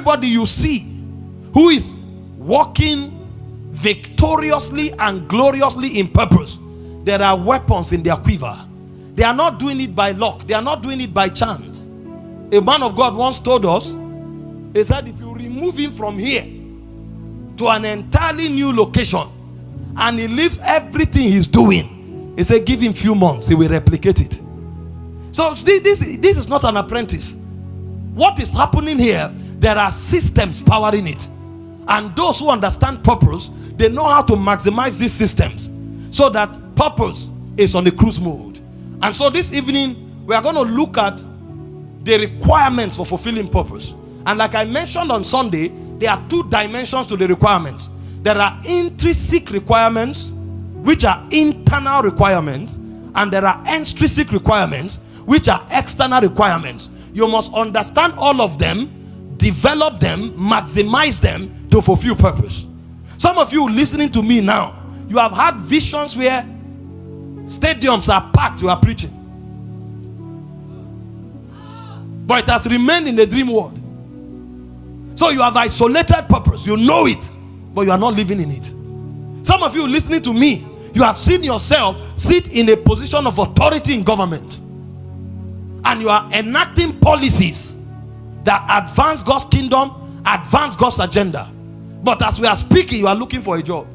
everybody you see who is walking victoriously and gloriously in purpose, there are weapons in their quiver. They are not doing it by luck. They are not doing it by chance. A man of God once told us, he said, if you remove him from here to an entirely new location and he leaves everything he's doing, he said, give him few months, he will replicate it. So this is not an apprentice. What is happening here, there are systems powering it. And those who understand purpose, they know how to maximize these systems so that purpose is on the cruise mode. And so this evening, we are going to look at the requirements for fulfilling purpose. And like I mentioned on Sunday, there are two dimensions to the requirements. There are intrinsic requirements, which are internal requirements, and there are extrinsic requirements, which are external requirements. You must understand all of them, develop them, maximize them to fulfill purpose. Some of you listening to me now, you have had visions where stadiums are packed, you are preaching. But it has remained in the dream world. So you have isolated purpose. You know it, but you are not living in it. Some of you listening to me, you have seen yourself sit in a position of authority in government. And you are enacting policies that advance God's kingdom, advance God's agenda. But as we are speaking, you are looking for a job.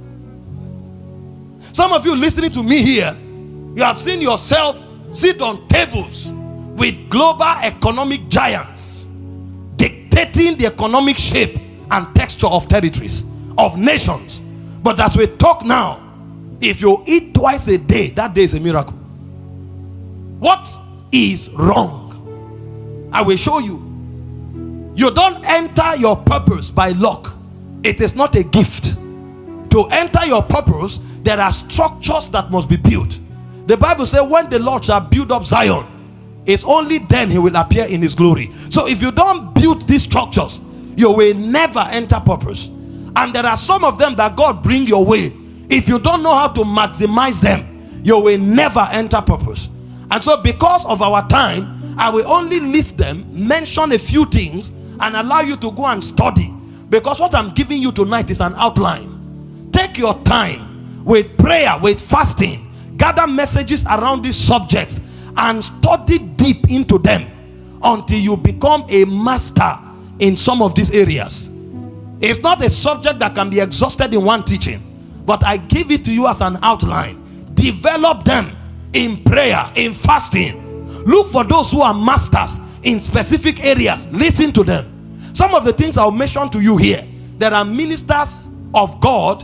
Some of you listening to me here, you have seen yourself sit on tables with global economic giants, dictating the economic shape and texture of territories, of nations. But as we talk now, if you eat twice a day, that day is a miracle. What is wrong? I will show you. You don't enter your purpose by luck. It is not a gift. To enter your purpose, there are structures that must be built. The Bible says, when the Lord shall build up Zion, it's only then he will appear in his glory. So if you don't build these structures, you will never enter purpose. And there are some of them that God bring your way. If you don't know how to maximize them, you will never enter purpose. And so because of our time, I will only list them, mention a few things, and allow you to go and study. Because what I'm giving you tonight is an outline. Take your time with prayer, with fasting. Gather messages around these subjects and study deep into them until you become a master in some of these areas. It's not a subject that can be exhausted in one teaching, but I give it to you as an outline. Develop them in prayer, in fasting. Look for those who are masters in specific areas. Listen to them. Some of the things I'll mention to you here, there are ministers of God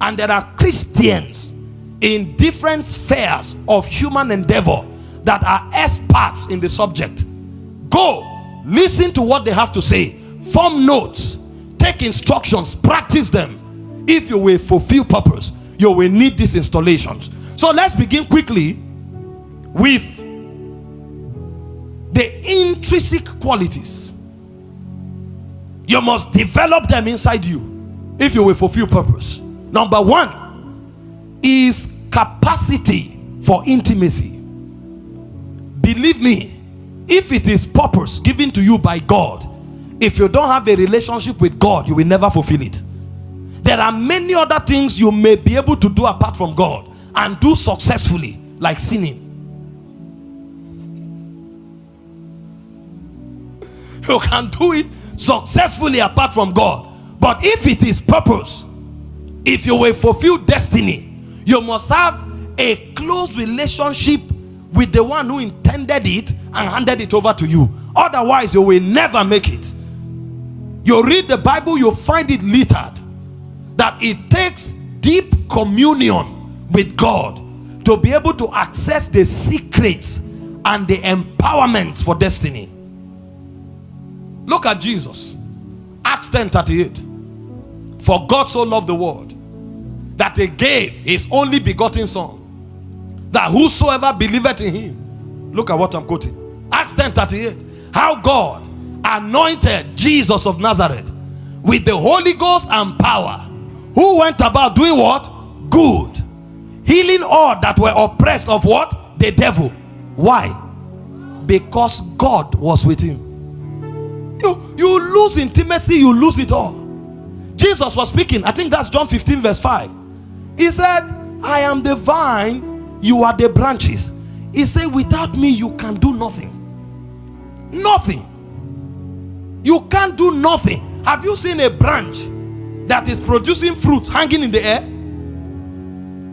and there are Christians in different spheres of human endeavor that are experts in the subject. Go, listen to what they have to say, form notes, take instructions, practice them. If you will fulfill purpose, you will need these installations. So let's begin quickly with the intrinsic qualities. You must develop them inside you if you will fulfill purpose. Number one is capacity for intimacy. Believe me, if it is purpose given to you by God, if you don't have a relationship with God, you will never fulfill it. There are many other things you may be able to do apart from God and do successfully, like sinning. You can do it successfully apart from God. But if it is purpose, if you will fulfill destiny, you must have a close relationship with the one who intended it and handed it over to you. Otherwise, you will never make it. You read the Bible, you find it littered that it takes deep communion with God to be able to access the secrets and the empowerments for destiny. Look at Jesus. Acts 10:38. For God so loved the world that he gave his only begotten son, that whosoever believeth in him. Look at what I'm quoting. Acts 10:38. How God anointed Jesus of Nazareth with the Holy Ghost and power, who went about doing what? Good. Healing all that were oppressed of what? The devil. Why? Because God was with him. You lose intimacy, you lose it all. Jesus was speaking, I think that's John 15 verse 5. He said, I am the vine, you are the branches. He said, without me you can do nothing. Nothing. You can't do nothing. Have you seen a branch that is producing fruits hanging in the air?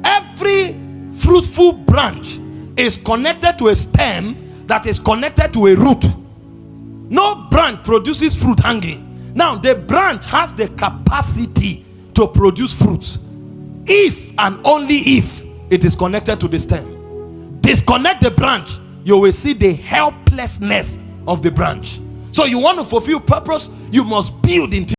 Every fruitful branch is connected to a stem that is connected to a root. No branch produces fruit hanging. Now the branch has the capacity to produce fruits if and only if it is connected to the stem. Disconnect the branch, you will see the helplessness of the branch. So you want to fulfill purpose, you must build into